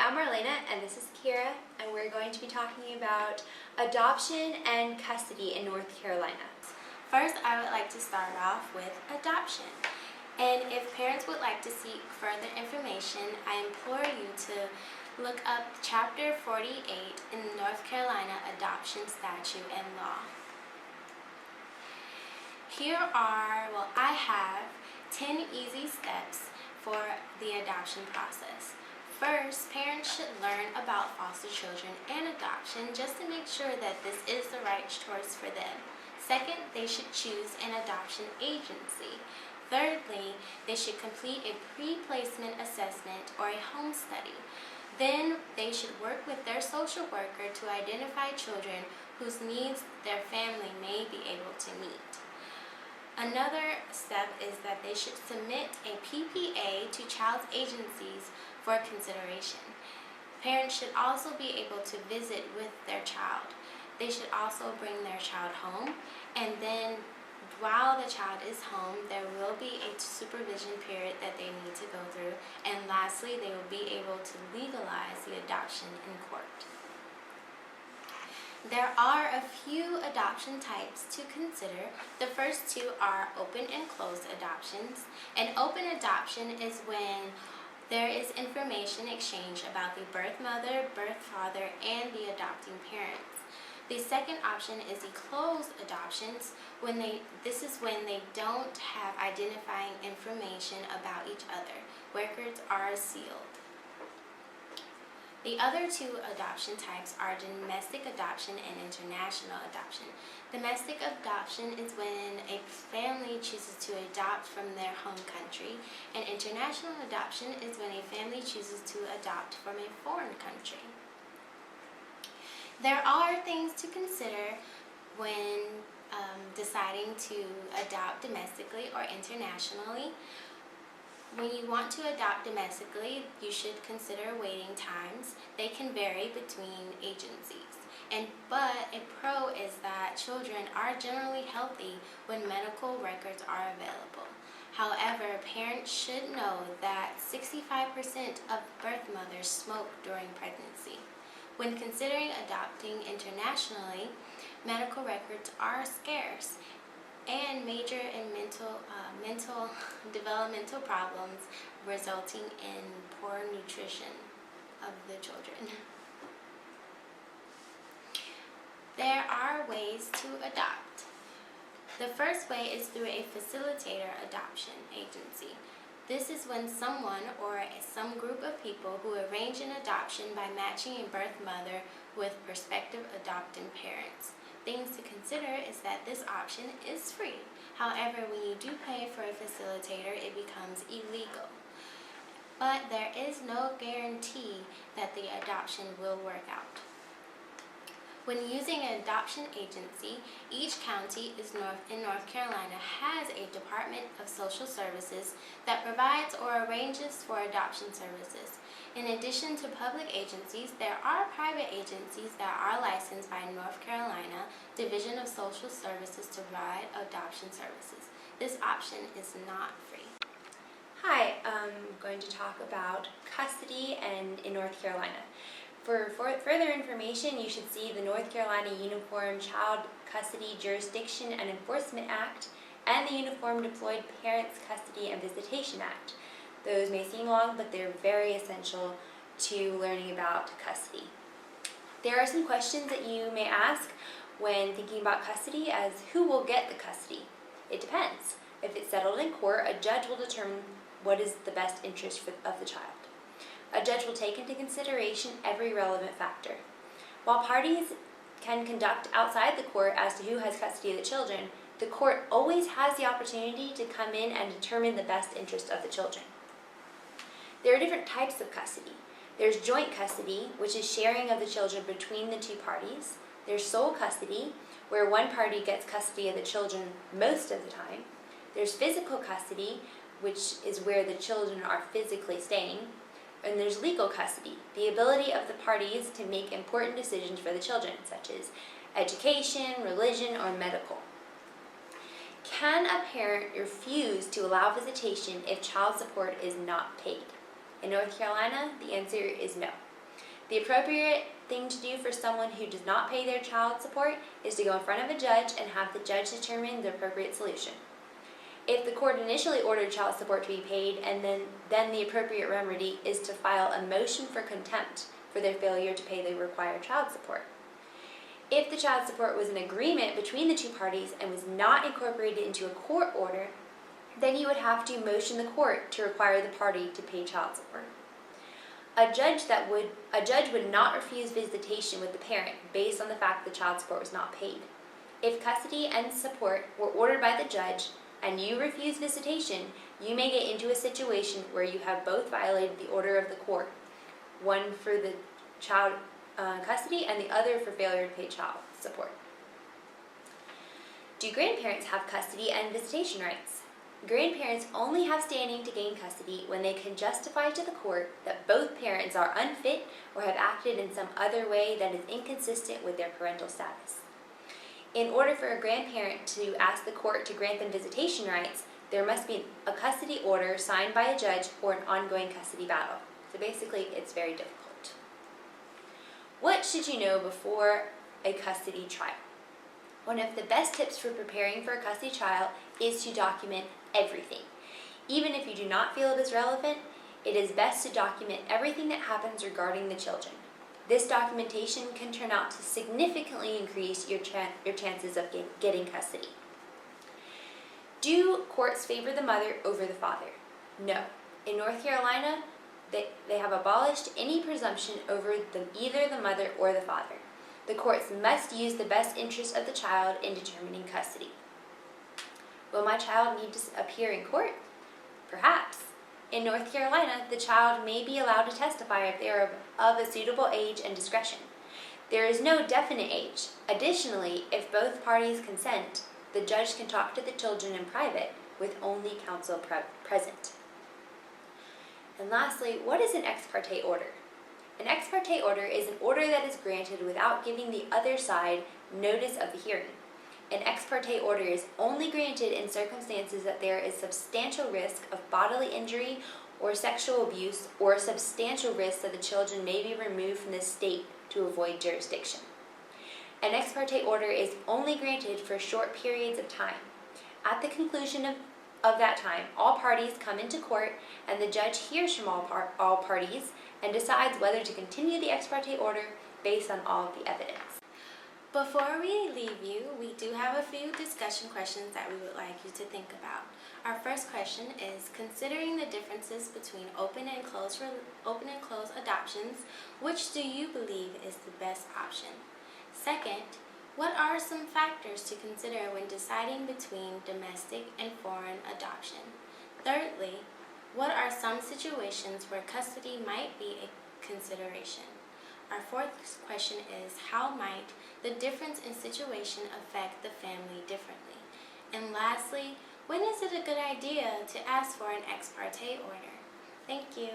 I'm Marlena and this is Kira, and we're going to be talking about adoption and custody in North Carolina. First, I would like to start off with adoption. And if parents would like to seek further information, I implore you to look up Chapter 48 in the North Carolina Adoption Statute and Law. I have 10 easy steps for the adoption process. First, parents should learn about foster children and adoption just to make sure that this is the right choice for them. Second, they should choose an adoption agency. Thirdly, they should complete a pre-placement assessment or a home study. Then, they should work with their social worker to identify children whose needs their family may be able to meet. Another step is that they should submit a PPA to child agencies for consideration. Parents should also be able to visit with their child. They should also bring their child home, and then while the child is home, there will be a supervision period that they need to go through, and lastly, they will be able to legalize the adoption in court. There are a few adoption types to consider. The first two are open and closed adoptions. An open adoption is when there is information exchange about the birth mother, birth father, and the adopting parents. The second option is the closed adoptions. This is when they don't have identifying information about each other. Records are sealed. The other two adoption types are domestic adoption and international adoption. Domestic adoption is when a family chooses to adopt from their home country, and international adoption is when a family chooses to adopt from a foreign country. There are things to consider when deciding to adopt domestically or internationally. When you want to adopt domestically, you should consider waiting times. They can vary between agencies. But a pro is that children are generally healthy when medical records are available. However, parents should know that 65% of birth mothers smoke during pregnancy. When considering adopting internationally, medical records are scarce, and major and mental developmental problems resulting in poor nutrition of the children. There are ways to adopt. The first way is through a facilitator adoption agency. This is when someone or some group of people who arrange an adoption by matching a birth mother with prospective adopting parents. Things to consider is that this option is free. However, when you do pay for a facilitator, it becomes illegal. But there is no guarantee that the adoption will work out. When using an adoption agency, each county in North Carolina has a Department of Social Services that provides or arranges for adoption services. In addition to public agencies, there are private agencies that are licensed by North Carolina Division of Social Services to provide adoption services. This option is not free. Hi, I'm going to talk about custody in North Carolina. For further information, you should see the North Carolina Uniform Child Custody Jurisdiction and Enforcement Act and the Uniform Deployed Parents Custody and Visitation Act. Those may seem long, but they're very essential to learning about custody. There are some questions that you may ask when thinking about custody, as who will get the custody? It depends. If it's settled in court, a judge will determine what is the best interest of the child. A judge will take into consideration every relevant factor. While parties can conduct outside the court as to who has custody of the children, the court always has the opportunity to come in and determine the best interest of the children. There are different types of custody. There's joint custody, which is sharing of the children between the two parties. There's sole custody, where one party gets custody of the children most of the time. There's physical custody, which is where the children are physically staying. And there's legal custody, the ability of the parties to make important decisions for the children, such as education, religion, or medical. Can a parent refuse to allow visitation if child support is not paid? In North Carolina, the answer is no. The appropriate thing to do for someone who does not pay their child support is to go in front of a judge and have the judge determine the appropriate solution. If the court initially ordered child support to be paid, and then the appropriate remedy is to file a motion for contempt for their failure to pay the required child support. If the child support was an agreement between the two parties and was not incorporated into a court order, then you would have to motion the court to require the party to pay child support. A judge would not refuse visitation with the parent based on the fact the child support was not paid. If custody and support were ordered by the judge and you refuse visitation, you may get into a situation where you have both violated the order of the court, one for the child custody and the other for failure to pay child support. Do grandparents have custody and visitation rights? Grandparents only have standing to gain custody when they can justify to the court that both parents are unfit or have acted in some other way that is inconsistent with their parental status. In order for a grandparent to ask the court to grant them visitation rights, there must be a custody order signed by a judge or an ongoing custody battle. So basically, it's very difficult. What should you know before a custody trial? One of the best tips for preparing for a custody trial is to document everything. Even if you do not feel it is relevant, it is best to document everything that happens regarding the children. This documentation can turn out to significantly increase your chances of getting custody. Do courts favor the mother over the father? No. In North Carolina, they have abolished any presumption over either the mother or the father. The courts must use the best interest of the child in determining custody. Will my child need to appear in court? Perhaps. In North Carolina, the child may be allowed to testify if they are of a suitable age and discretion. There is no definite age. Additionally, if both parties consent, the judge can talk to the children in private with only counsel present. And lastly, what is an ex parte order? An ex parte order is an order that is granted without giving the other side notice of the hearing. An ex parte order is only granted in circumstances that there is substantial risk of bodily injury or sexual abuse, or substantial risk that the children may be removed from the state to avoid jurisdiction. An ex parte order is only granted for short periods of time. At the conclusion of that time, all parties come into court and the judge hears from all parties and decides whether to continue the ex parte order based on all of the evidence. Before we leave you, we do have a few discussion questions that we would like you to think about. Our first question is, considering the differences between open and closed adoptions, which do you believe is the best option? Second, what are some factors to consider when deciding between domestic and foreign adoption? Thirdly, what are some situations where custody might be a consideration? Our fourth question is, how might the difference in situation affect the family differently? And lastly, when is it a good idea to ask for an ex parte order? Thank you.